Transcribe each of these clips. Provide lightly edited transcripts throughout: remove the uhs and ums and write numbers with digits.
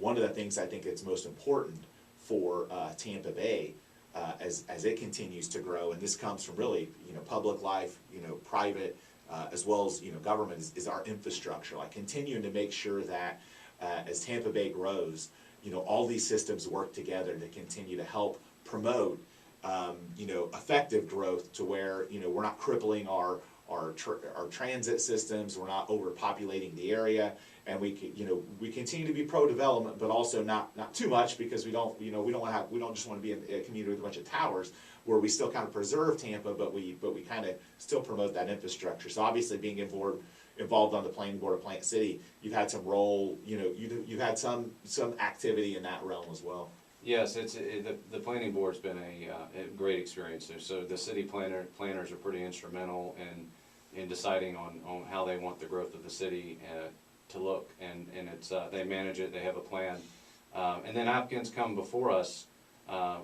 one of the things I think that's most important for Tampa Bay as it continues to grow, and this comes from really, public life, private, as well as, government, is our infrastructure. Like continuing to make sure that as Tampa Bay grows, all these systems work together to continue to help promote, effective growth to where, we're not crippling our transit systems, we're not overpopulating the area, and we continue to be pro-development, but also not too much, because we don't just want to be in a community with a bunch of towers, where we still kind of preserve Tampa, but we kind of still promote that infrastructure. So obviously being involved on the planning board of Plant City, you've had some role, you've had some activity in that realm as well. Yes, the planning board's been a great experience there. So the city planners are pretty instrumental in deciding on how they want the growth of the city to look, and it's they manage it, they have a plan, and then applicants come before us,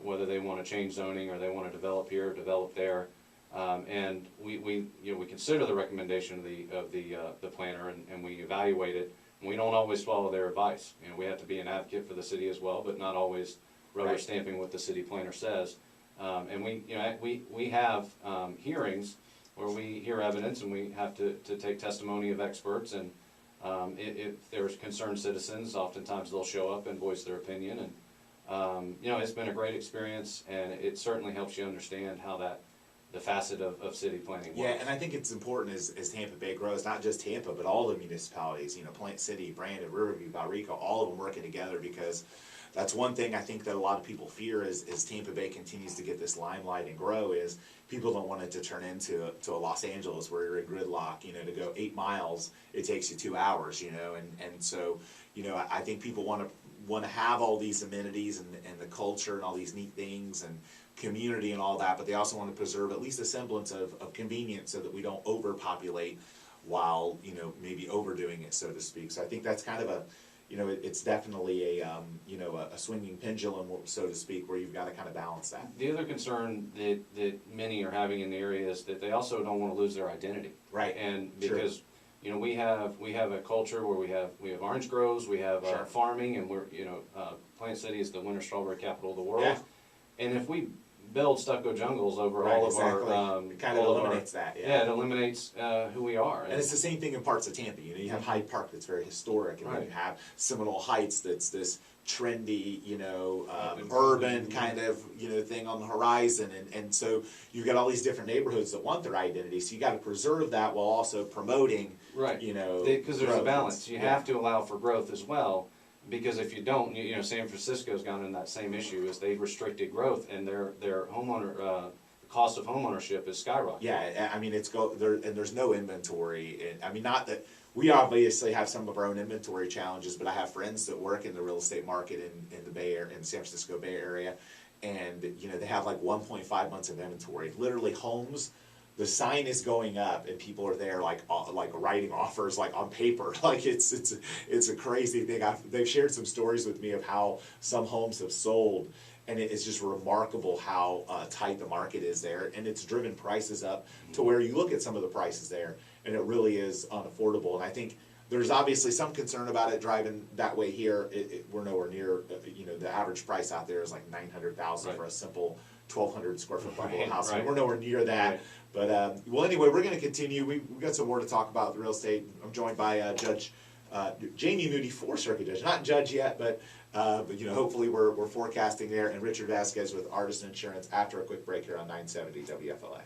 whether they want to change zoning or they want to develop here, develop there, and we consider the recommendation of the planner, and we evaluate it. And we don't always follow their advice. We have to be an advocate for the city as well, but not always rubber stamping what the city planner says. And we have hearings where we hear evidence, and we have to take testimony of experts, and if there's concerned citizens, oftentimes they'll show up and voice their opinion, and it's been a great experience, and it certainly helps you understand how the facet of city planning works. Yeah, and I think it's important as Tampa Bay grows, not just Tampa, but all the municipalities, Plant City, Brandon, Riverview, Valrico, all of them working together, because that's one thing I think that a lot of people fear as Tampa Bay continues to get this limelight and grow, is people don't want it to turn into a Los Angeles where you're in gridlock. To go 8 miles, it takes you 2 hours, and so, I think people want to have all these amenities and the culture and all these neat things and community and all that, but they also want to preserve at least a semblance of convenience, so that we don't overpopulate while, maybe overdoing it, so to speak. So I think that's kind of it's definitely a swinging pendulum, so to speak, where you've got to kind of balance that. The other concern that many are having in the area is that they also don't want to lose their identity. Right. And because we have a culture where we have orange groves, we have farming, and we're Plant City is the winter strawberry capital of the world. Yeah. And if we build stucco jungles over all of our it kind of eliminates that. Yeah, it eliminates who we are. And it's the same thing in parts of Tampa. You have Hyde Park that's very historic, and then you have Seminole Heights that's this trendy, urban kind of thing on the horizon, and so you've got all these different neighborhoods that want their identity. So you got to preserve that while also promoting, because there's a balance. You have to allow for growth as well. Because if you don't, San Francisco's gone in that same issue, is they've restricted growth, and their homeowner the cost of homeownership is skyrocketing. Yeah, I mean and there's no inventory. I mean, not that we obviously have some of our own inventory challenges, but I have friends that work in the real estate market in the Bay Area, in the San Francisco Bay Area, and they have like 1.5 months of inventory. Literally, homes. The sign is going up, and people are there like writing offers like on paper. Like it's a crazy thing. They've shared some stories with me of how some homes have sold, and it is just remarkable how tight the market is there, and it's driven prices up to where you look at some of the prices there, and it really is unaffordable. And I think there's obviously some concern about it driving that way here. We're nowhere near. The average price out there is like $900,000 for a simple 1,200 square foot bungalow house. We're nowhere near that. Right. But well, anyway, we're going to continue. We've got some more to talk about real estate. I'm joined by Judge Jamey Moody, 4th Circuit Judge, not judge yet, but hopefully we're forecasting there, and Richard Vazquez with Artisan Insurance after a quick break here on 970 WFLA.